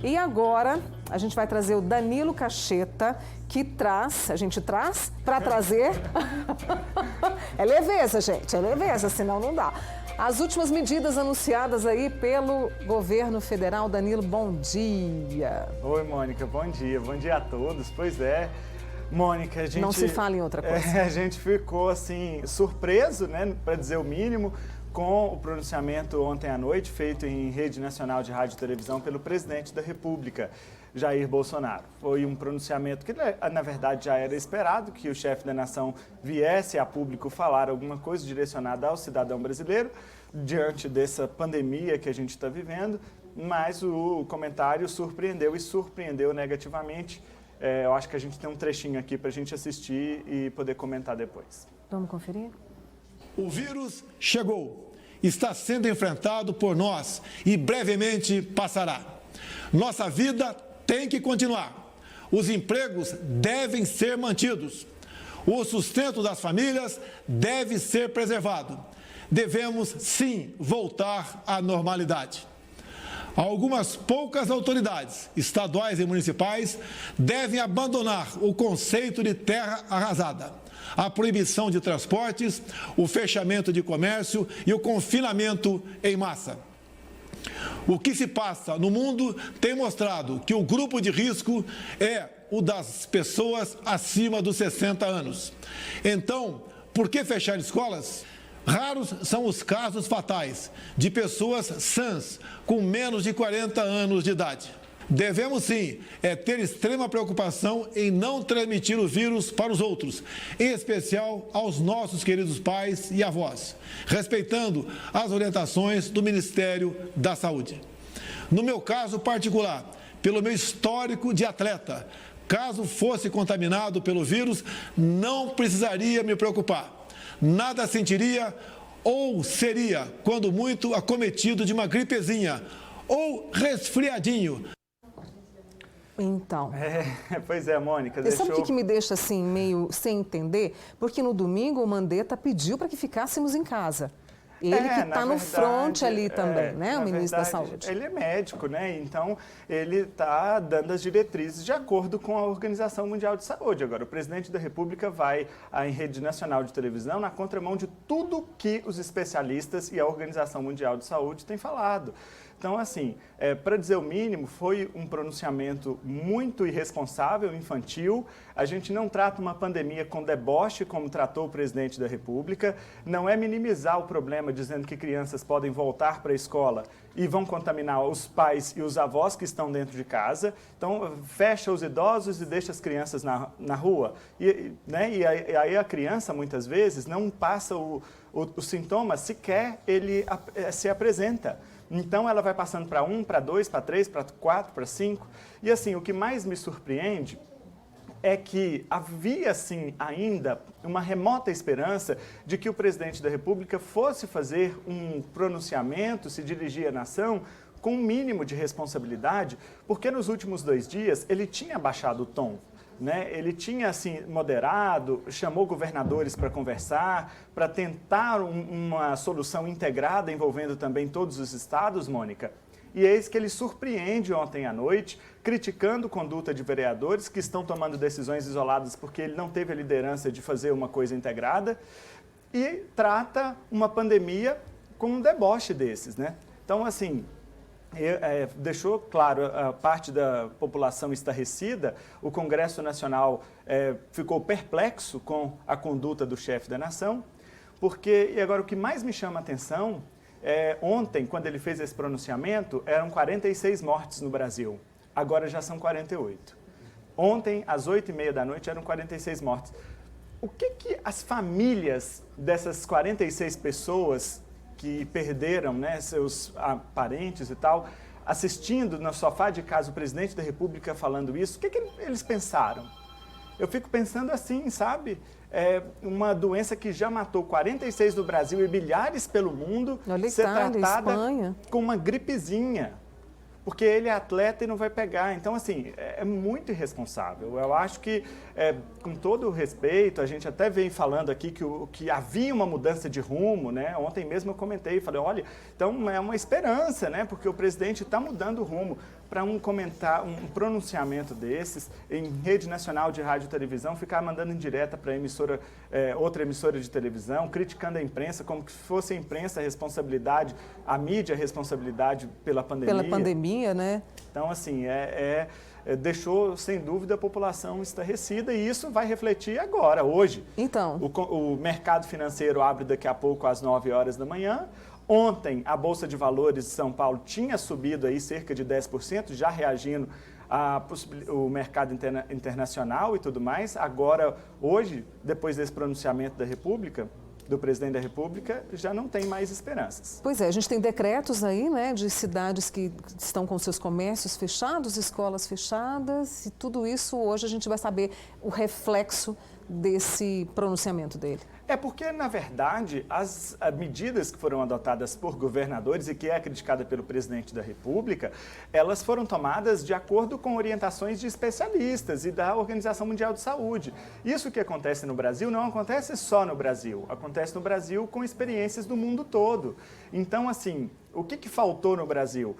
E agora a gente vai trazer o Danilo Cacheta, que traz, a gente traz para trazer... É leveza, gente, é leveza, senão não dá. As últimas medidas anunciadas aí pelo governo federal. Danilo, bom dia. Oi, Mônica, bom dia a todos. Pois é, Mônica, a gente... Não se fala em outra coisa. A gente ficou, assim, surpreso, né, para dizer o mínimo, com o pronunciamento ontem à noite, feito em rede nacional de rádio e televisão pelo presidente da República, Jair Bolsonaro. Foi um pronunciamento que, na verdade, já era esperado, que o chefe da nação viesse a público falar alguma coisa direcionada ao cidadão brasileiro, diante dessa pandemia que a gente está vivendo, mas o comentário surpreendeu negativamente. Eu acho que a gente tem um trechinho aqui para a gente assistir e poder comentar depois. Vamos conferir? O vírus chegou, está sendo enfrentado por nós e brevemente passará. Nossa vida tem que continuar. Os empregos devem ser mantidos. O sustento das famílias deve ser preservado. Devemos, sim, voltar à normalidade. Algumas poucas autoridades, estaduais e municipais, devem abandonar o conceito de terra arrasada, a proibição de transportes, o fechamento de comércio e o confinamento em massa. O que se passa no mundo tem mostrado que o grupo de risco é o das pessoas acima dos 60 anos. Então, por que fechar escolas? Raros são os casos fatais de pessoas sãs com menos de 40 anos de idade. Devemos, sim, ter extrema preocupação em não transmitir o vírus para os outros, em especial aos nossos queridos pais e avós, respeitando as orientações do Ministério da Saúde. No meu caso particular, pelo meu histórico de atleta, caso fosse contaminado pelo vírus, não precisaria me preocupar. Nada sentiria ou seria, quando muito, acometido de uma gripezinha ou resfriadinho. Então. Pois é, Mônica. Sabe o que me deixa assim meio sem entender? Porque no domingo o Mandetta pediu para que ficássemos em casa. Ele que está no front ali também, né? O ministro da Saúde. Ele é médico, né? Então, ele está dando as diretrizes de acordo com a Organização Mundial de Saúde. Agora, o presidente da República vai em rede nacional de televisão na contramão de tudo que os especialistas e a Organização Mundial de Saúde têm falado. Então, assim, para dizer o mínimo, foi um pronunciamento muito irresponsável, infantil. A gente não trata uma pandemia com deboche, como tratou o presidente da República. Não é minimizar o problema dizendo que crianças podem voltar para a escola e vão contaminar os pais e os avós que estão dentro de casa. Então, fecha os idosos e deixa as crianças na rua. E aí a criança, muitas vezes, não passa o sintoma, sequer ele se apresenta. Então, ela vai passando para 1, para 2, para 3, para 4, para 5. E, assim, o que mais me surpreende é que havia, sim, ainda uma remota esperança de que o presidente da República fosse fazer um pronunciamento, se dirigir à nação com um mínimo de responsabilidade, porque nos últimos 2 dias ele tinha baixado o tom. Né? Ele tinha, assim, moderado, chamou governadores para conversar, para tentar uma solução integrada envolvendo também todos os estados, Mônica. E eis que ele surpreende ontem à noite, criticando conduta de vereadores que estão tomando decisões isoladas porque ele não teve a liderança de fazer uma coisa integrada e trata uma pandemia com um deboche desses, né? Então, assim... deixou claro a parte da população estarrecida, o Congresso Nacional ficou perplexo com a conduta do chefe da nação, porque, e agora o que mais me chama a atenção, ontem, quando ele fez esse pronunciamento, eram 46 mortes no Brasil, agora já são 48. Ontem, às 8h30 da noite, eram 46 mortes. O que as famílias dessas 46 pessoas que perderam, né, seus parentes e tal, assistindo no sofá de casa o presidente da República falando isso, o que eles pensaram? Eu fico pensando assim, sabe? Uma doença que já matou 46 no Brasil e milhares pelo mundo, ser tratada com uma gripezinha. Porque ele é atleta e não vai pegar. Então, assim, é muito irresponsável. Eu acho que, com todo o respeito, a gente até vem falando aqui que havia uma mudança de rumo, né? Ontem mesmo eu comentei, falei, olha, então é uma esperança, né? Porque o presidente está mudando o rumo. para um pronunciamento desses em rede nacional de rádio e televisão, ficar mandando indireta para outra emissora de televisão, criticando a imprensa como se fosse a imprensa a responsabilidade, a mídia a responsabilidade pela pandemia. Pela pandemia, né? Então, assim, deixou, sem dúvida, a população estarrecida e isso vai refletir agora, hoje. Então. O mercado financeiro abre daqui a pouco às 9 horas da manhã. Ontem, a Bolsa de Valores de São Paulo tinha subido aí cerca de 10%, já reagindo ao mercado internacional e tudo mais. Agora, hoje, depois desse pronunciamento da República, do presidente da República, já não tem mais esperanças. Pois é, a gente tem decretos aí, né, de cidades que estão com seus comércios fechados, escolas fechadas, e tudo isso hoje a gente vai saber o reflexo desse pronunciamento dele. É porque, na verdade, as medidas que foram adotadas por governadores e que é criticada pelo presidente da República, elas foram tomadas de acordo com orientações de especialistas e da Organização Mundial de Saúde. Isso que acontece no Brasil não acontece só no Brasil, acontece no Brasil com experiências do mundo todo. Então, assim, o que faltou no Brasil?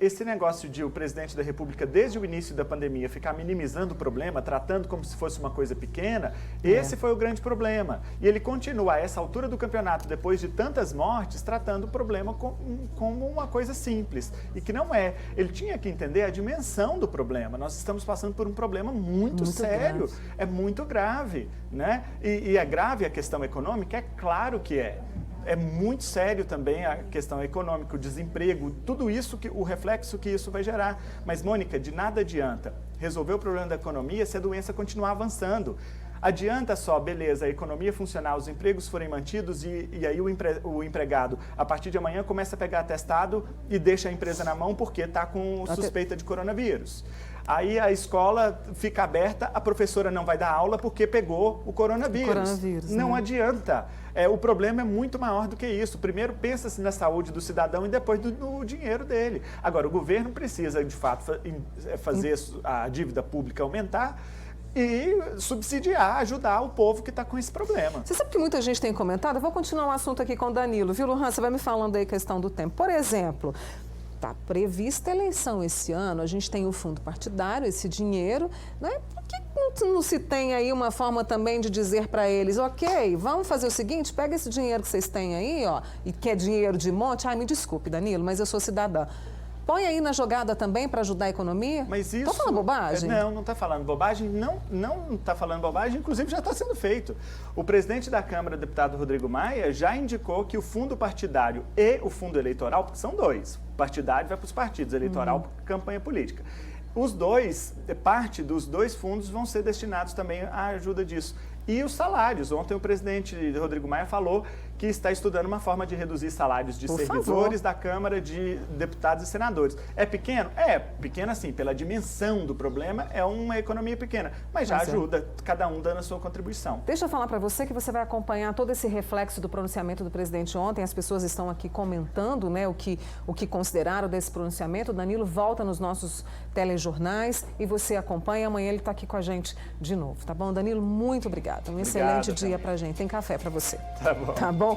Esse negócio de o presidente da República, desde o início da pandemia, ficar minimizando o problema, tratando como se fosse uma coisa pequena, esse foi o grande problema. E ele continua, a essa altura do campeonato, depois de tantas mortes, tratando o problema como uma coisa simples. E que não é. Ele tinha que entender a dimensão do problema. Nós estamos passando por um problema muito sério. Grave. É muito grave, né? E é grave a questão econômica? É claro que é. É muito sério também a questão econômica, o desemprego, tudo isso, o reflexo que isso vai gerar. Mas, Mônica, de nada adianta resolver o problema da economia se a doença continuar avançando. Adianta só, beleza, a economia funcionar, os empregos forem mantidos e aí o empregado, a partir de amanhã, começa a pegar atestado e deixa a empresa na mão porque está com suspeita de coronavírus. Aí a escola fica aberta, a professora não vai dar aula porque pegou o coronavírus. Não, né? Adianta. O problema é muito maior do que isso. Primeiro pensa-se na saúde do cidadão e depois no dinheiro dele. Agora, o governo precisa, de fato, fazer a dívida pública aumentar e subsidiar, ajudar o povo que está com esse problema. Você sabe que muita gente tem comentado? Eu vou continuar o assunto aqui com o Danilo, viu, Lohan? Você vai me falando aí a questão do tempo. Por exemplo, está prevista a eleição esse ano, a gente tem o fundo partidário, esse dinheiro, né? Por que não se tem aí uma forma também de dizer para eles, ok, vamos fazer o seguinte, pega esse dinheiro que vocês têm aí, ó, e que é dinheiro de monte, me desculpe, Danilo, mas eu sou cidadã. Põe aí na jogada também para ajudar a economia? Mas isso... Estou falando bobagem? Não está falando bobagem. Não está falando bobagem, inclusive já está sendo feito. O presidente da Câmara, deputado Rodrigo Maia, já indicou que o fundo partidário e o fundo eleitoral, porque são dois, o partidário vai para os partidos, eleitoral para campanha política. Os dois, parte dos dois fundos vão ser destinados também à ajuda disso. E os salários. Ontem o presidente Rodrigo Maia falou que está estudando uma forma de reduzir salários de servidores da Câmara, de deputados e senadores. É pequeno? É pequeno assim, pela dimensão do problema, é uma economia pequena, mas já ajuda, cada um dando a sua contribuição. Deixa eu falar para você que você vai acompanhar todo esse reflexo do pronunciamento do presidente ontem, as pessoas estão aqui comentando, né, o que consideraram desse pronunciamento. O Danilo volta nos nossos telejornais e você acompanha, amanhã ele está aqui com a gente de novo, tá bom? Danilo, muito obrigada, excelente dia pra gente. Tem café para você. Tá bom. Tá bom?